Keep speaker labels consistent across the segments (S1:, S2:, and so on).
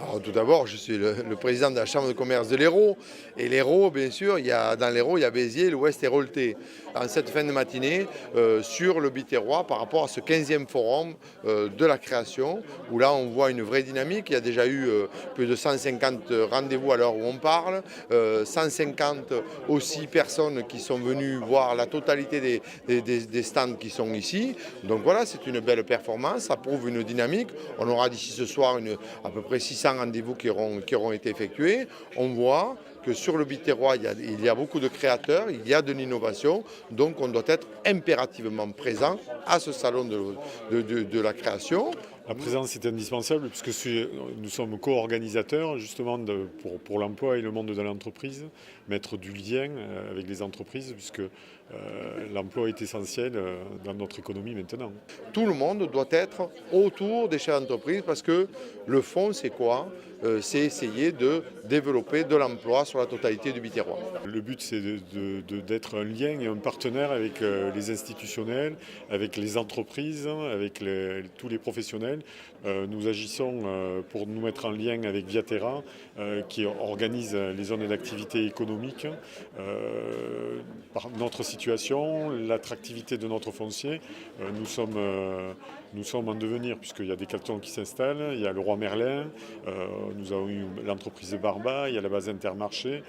S1: Alors, tout d'abord, je suis le président de la Chambre de commerce de l'Hérault. Et l'Hérault, bien sûr, dans l'Hérault, il y a Béziers, l'Ouest et Rolleté. En cette fin de matinée, sur le Biterrois, par rapport à ce 15e forum de la création, où là, on voit une vraie dynamique. Il y a déjà eu plus de 150 rendez-vous à l'heure où on parle, 150 aussi personnes qui sont venues voir la totalité des stands qui sont ici. Donc voilà, c'est une belle performance, ça prouve une dynamique. On aura d'ici ce soir à peu près 600 rendez-vous qui auront été effectués. On voit que sur le Biterrois, il y a beaucoup de créateurs, il y a de l'innovation, donc on doit être impérativement présent à ce salon de la création.
S2: La présence est indispensable puisque nous sommes co-organisateurs justement pour l'emploi et le monde de l'entreprise, mettre du lien avec les entreprises puisque l'emploi est essentiel dans notre économie maintenant.
S1: Tout le monde doit être autour des chefs d'entreprise parce que le fond, c'est quoi? C'est essayer de développer de l'emploi sur la totalité du Biterrois.
S2: Le but, c'est d'être un lien et un partenaire avec les institutionnels, avec les entreprises, avec tous les professionnels. Nous agissons pour nous mettre en lien avec Viaterra, qui organise les zones d'activité économique. Par notre situation, l'attractivité de notre foncier, nous sommes en devenir, puisqu'il y a des cantons qui s'installent, il y a le Roi Merlin, nous avons eu l'entreprise de Barba, il y a la base Intermarché.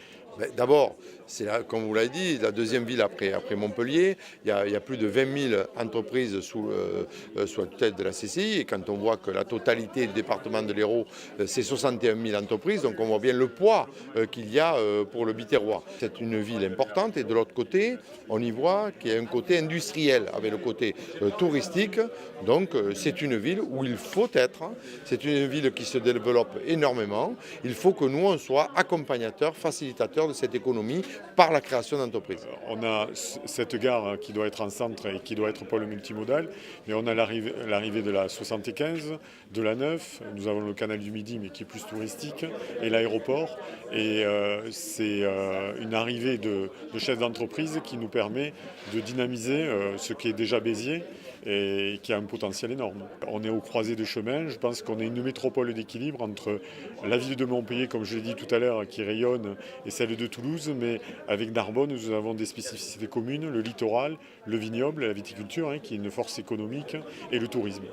S1: D'abord, c'est comme vous l'avez dit, la deuxième ville après Montpellier. Il y a plus de 20 000 entreprises sous la tutelle de la CCI. Et quand on voit que la totalité du département de l'Hérault, c'est 61 000 entreprises, donc on voit bien le poids qu'il y a pour le Biterrois. C'est une ville importante et de l'autre côté, on y voit qu'il y a un côté industriel avec le côté touristique. Donc c'est une ville où il faut être. C'est une ville qui se développe énormément. Il faut que nous, on soit accompagnateurs, facilitateurs de cette économie par la création d'entreprises.
S2: On a cette gare qui doit être en centre et qui doit être pôle multimodal, mais on a l'arrivée de la 75, de la 9, nous avons le canal du Midi mais qui est plus touristique, et l'aéroport. Et c'est une arrivée de chefs d'entreprise qui nous permet de dynamiser ce qui est déjà Béziers et qui a un potentiel énorme. On est au croisé de chemin, je pense qu'on est une métropole d'équilibre entre la ville de Montpellier, comme je l'ai dit tout à l'heure, qui rayonne, et celle de Toulouse, mais avec Narbonne, nous avons des spécificités communes, le littoral, le vignoble, la viticulture, qui est une force économique, et le tourisme.